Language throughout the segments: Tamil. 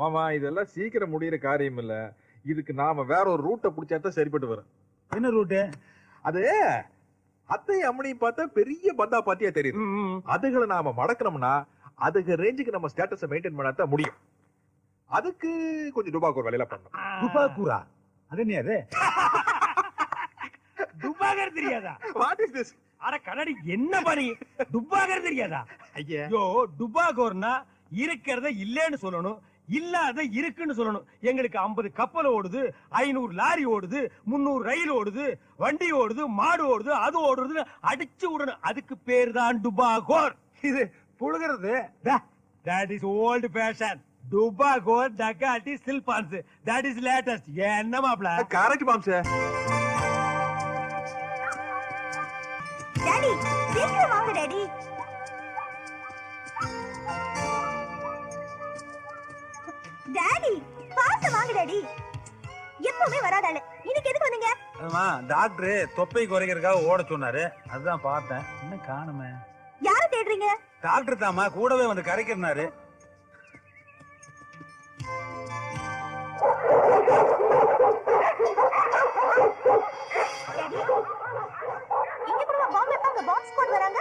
மாமா இதெல்லாம் சீக்கிரம் முடியிற காரியம் இல்ல. இதுக்கு நாம வேற ஒரு ரூட்டை புடிச்சாதான் சரிப்பட்டு வரும். என்ன ரூட்டு? அது அத்தை அம்மனையும் பார்த்தா பெரிய பந்தா பாத்தியா தெரியுது. அதுகளை நாம மடக்கணும்னா அதுக்கு ரேஞ்சுக்கு நம்ம ஸ்டேட்டஸை மெயின்டைன் பண்ணாதான் முடியும். அதுக்கு கொஞ்சம் டுபாக்கூர் வேலையில பண்ணணும். டுபாக்கூரா? அது என்ன அது? டுபாகர் தெரியாதா? What is this? அட கண்ணாடி என்ன பண்ணி டுபாகர் தெரியாதா? ஐயா ஐயோ டுபாகோர்னா இருக்கிறத இல்லன்னு சொல்லணும், இல்லாத இருக்குன்னு சொல்லணும். எங்களுக்கு 50 கப்பல் ஓடுது, 500 லாரி ஓடுது, 300 ரயில் ஓடுது, வண்டி ஓடுது, மாடு ஓடுது, அது ஓடுறது அடிச்சு விடணும். அதுக்கு பேர் தான் டுபாகோர். இது புழுகிறது. That is old fashion. டுபாகோர் டகாட்டி சில்பான்ஸ் தட் இஸ் லேட்டஸ்ட். என்ன மாப்ள? கரெக்ட் மாம்சே. டாடி சீக்கிரம் வாங்க டாடி. டாடி பாத்து வாங்க டாடி. எப்பவுமே வராதால இன்னைக்கு எதுக்கு வந்தீங்க? ஆமா, டாக்டர் தொப்பை குறைக்கிறதுக்காக ஓட சொன்னாரு, அதுதான் பார்த்தேன். என்ன காணுமே? யாரை தேடுறீங்க? டாக்டர் தாமா கூடவே வந்து கரைக்கிறாரு. இங்க கூட பாம்பு வைப்பாங்க, பாம்பு ஸ்குவாட் வராங்க.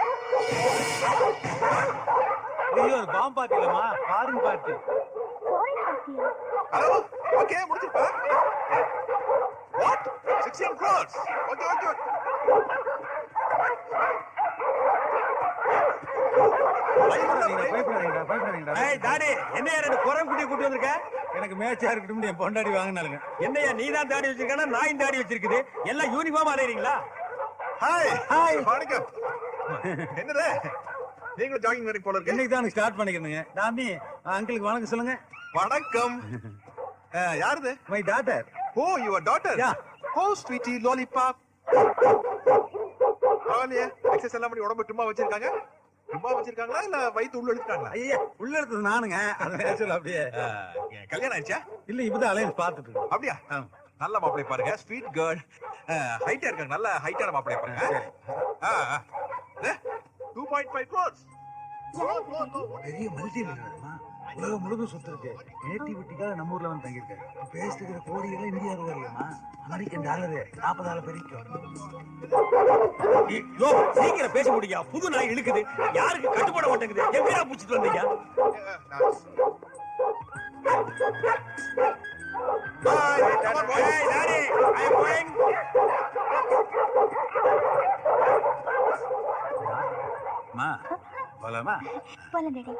ஐயோ, பாம்பு பார்ட்டி இல்லம்மா, ஃபாரின் பார்ட்டி. ஃபாரின் பார்ட்டியா? ஹலோ, ஓகே முடிச்சிருப்பா. வாட்? 16 crores. Okay okay. ஏய் டாடி, என்னையா ரெண்டு குரம் குட்டி கூட்டி வந்திருக்க? எனக்கு மேட்சா இருக்கட்டும் என் பொண்டாடி வாங்கினாலுங்க. என்னையா நீ தான் தாடி வச்சிருக்கனா நான் தாடி வச்சிருக்குது? எல்லாம் யூனிஃபார்ம் அலையறீங்களா? Hi hi. வணக்கம். என்னது? நீங்களும் ஜாகிங் வரைக்கும் போல இருக்கு. இன்னைக்கு தான் ஸ்டார்ட் பண்ணிக்கிறேங்க. டாமி அங்கிளுக்கு வணக்கம் சொல்லுங்க. வணக்கம். யாருது? My daughter. Oh your daughter. Yeah. Oh sweetie lollipop. பரவாயில்லையே, எக்ஸசைஸ் எல்லாம் பண்ணி உடம்பு சும்மா வச்சிருக்காங்க. சும்மா வச்சிருக்காங்களா இல்ல வயித்து உள்ள எடுத்துட்டாங்களா? ஐயா, உள்ள எடுத்தது நானுங்க. அது நேச்சுரல் அப்படியே. கல்யாணம் ஆயிடுச்சா? இல்ல, இப்பதான் அலையன்ஸ் பார்த்துட்டு இருக்கோம். அப்படியா? நல்ல மாப்பிளை பாருங்க, ஸ்வீட் கேர்ள், ஹைட்டா இருக்காங்க, நல்ல ஹைட்டான மாப்பிளை பாருங்க. 2.5 crores. பெரிய மல்டி மில்லியனர்மா, உலகம் முழுதும் சுத்திருக்கு. நேட்டிவிட்டிக்காக நம்ம ஊர்ல வந்து தங்கியிருக்காரு. பேசிட்டு கோடிகளை இந்தியா ரூபாய் இல்லையம்மா, அமெரிக்கன் டாலரு 40,000 பெருக்கும். யோ சீக்கிரம் பேச முடியா? புது நாய் இழுக்குது, யாருக்கு கட்டுப்பட மாட்டேங்குது. எங்கடா புடிச்சிட்டு வந்தீங்க? Bye. Come on, boys. Hey daddy, I am going. மா போலாமா? போலாம் டாடி.